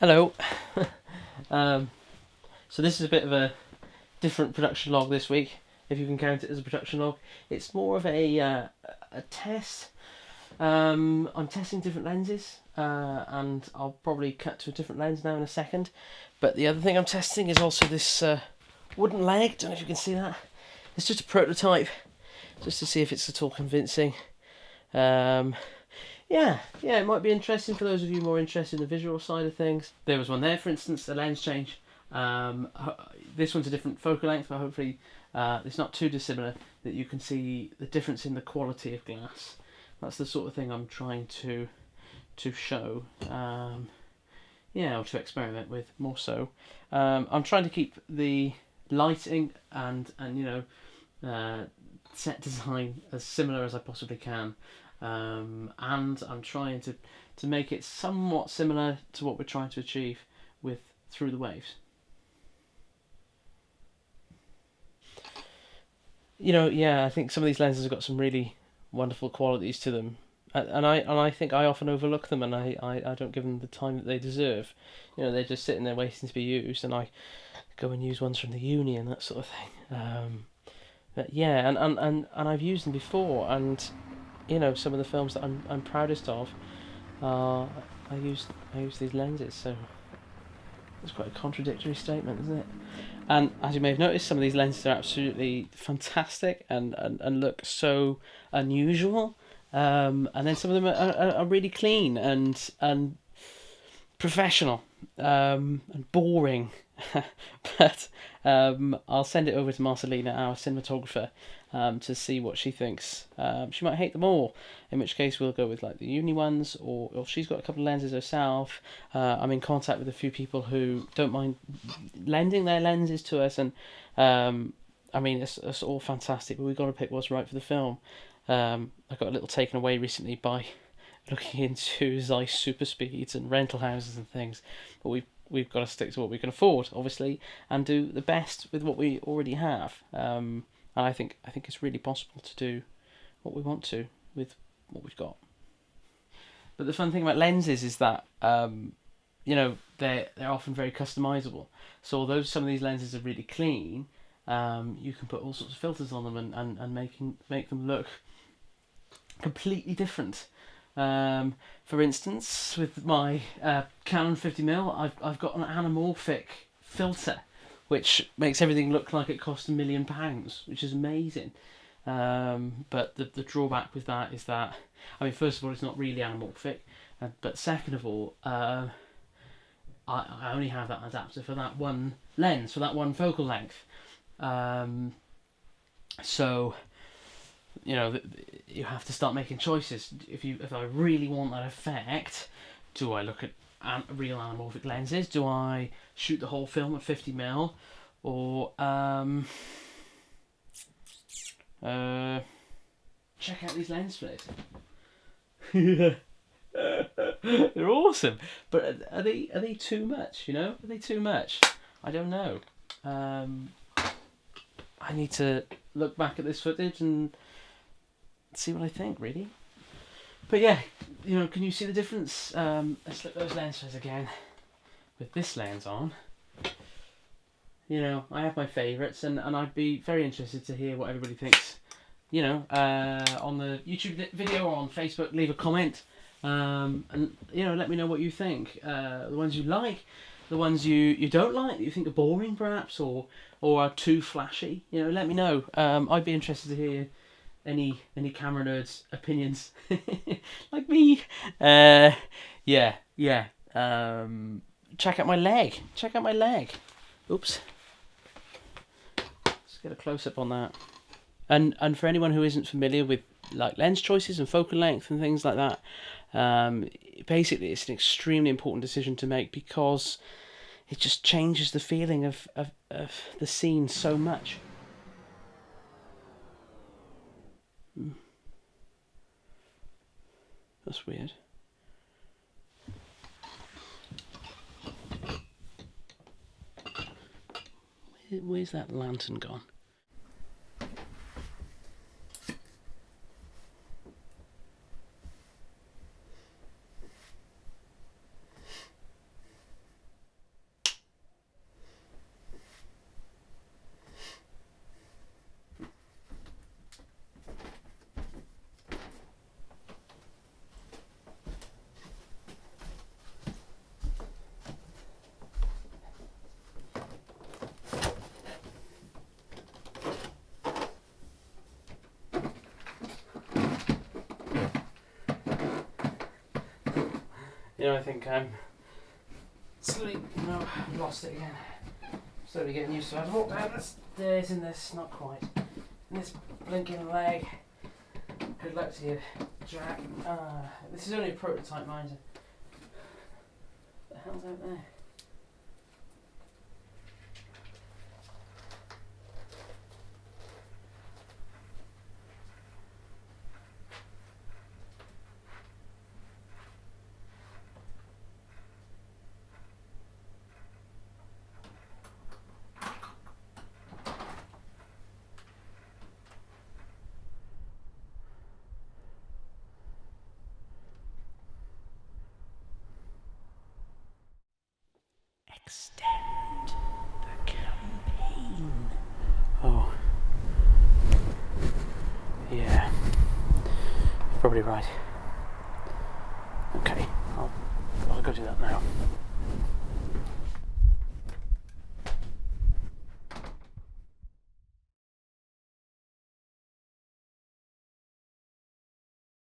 Hello. um, so this is a bit of a different production log this week, if you can count it as a production log. It's more of a test. I'm testing different lenses, and I'll probably cut to a different lens now in a second. But the other thing I'm testing is also this wooden leg. Don't know if you can see that. It's just a prototype, just to see if it's at all convincing. Um, yeah, it might be interesting for those of you more interested in the visual side of things. There was one there, for instance, a lens change. This one's a different focal length, but hopefully it's not too dissimilar, that you can see the difference in the quality of glass. That's the sort of thing I'm trying to show, or to experiment with more so. I'm trying to keep the lighting and set design as similar as I possibly can. And I'm trying to make it somewhat similar to what we're trying to achieve with Through the Waves. I think some of these lenses have got some really wonderful qualities to them, and I think I often overlook them, and I don't give them the time that they deserve. They're just sitting there waiting to be used, and I go and use ones from the uni and that sort of thing. But yeah, and I've used them before, and some of the films that I'm proudest of, I use these lenses. So it's quite a contradictory statement, isn't it? And as you may have noticed, some of these lenses are absolutely fantastic and look so unusual. And then some of them are really clean and professional, and boring. But I'll send it over to Marcelina, our cinematographer, to see what she thinks. She might hate them all, in which case we'll go with like the uni ones, or she's got a couple of lenses herself. I'm in contact with a few people who don't mind lending their lenses to us, and it's all fantastic, but we've got to pick what's right for the film. I got a little taken away recently by looking into Zeiss super speeds and rental houses and things, but we've got to stick to what we can afford, obviously, and do the best with what we already have. And I think it's really possible to do what we want to with what we've got. But the fun thing about lenses is that they're often very customizable. So although some of these lenses are really clean, you can put all sorts of filters on them and make them look completely different. For instance, with my Canon 50mm, I've got an anamorphic filter, which makes everything look like it cost £1 million, which is amazing. But the drawback with that is that, first of all, it's not really anamorphic, but second of all, I only have that adapter for that one lens, for that one focal length. So you have to start making choices. If I really want that effect, do I look at real anamorphic lenses? Do I shoot the whole film at 50mm, or check out these lens flares? They're awesome, but are they too much? Are they too much? I don't know. I need to look back at this footage and see what I think, really. But yeah, can you see the difference? Let's look at those lens flares again with this lens on. I have my favourites, and I'd be very interested to hear what everybody thinks. On the YouTube video or on Facebook, leave a comment, and let me know what you think. The ones you like, the ones you don't like, that you think are boring perhaps, or are too flashy. Let me know. I'd be interested to hear any camera nerds' opinions, like me. Check out my leg. Oops. Let's get a close up on that. And for anyone who isn't familiar with like lens choices and focal length and things like that, basically it's an extremely important decision to make, because it just changes the feeling of the scene so much. That's weird. Where's that lantern gone? I think I'm slowly, no, I've lost it again. Slowly getting used to it. I've walked down the stairs in this, not quite. In this blinking leg. Good luck to you, Jack. This is only a prototype, mind you. What the hell's out there? Extend the campaign. Oh. Yeah. You're probably right. Okay, I'll go do that now.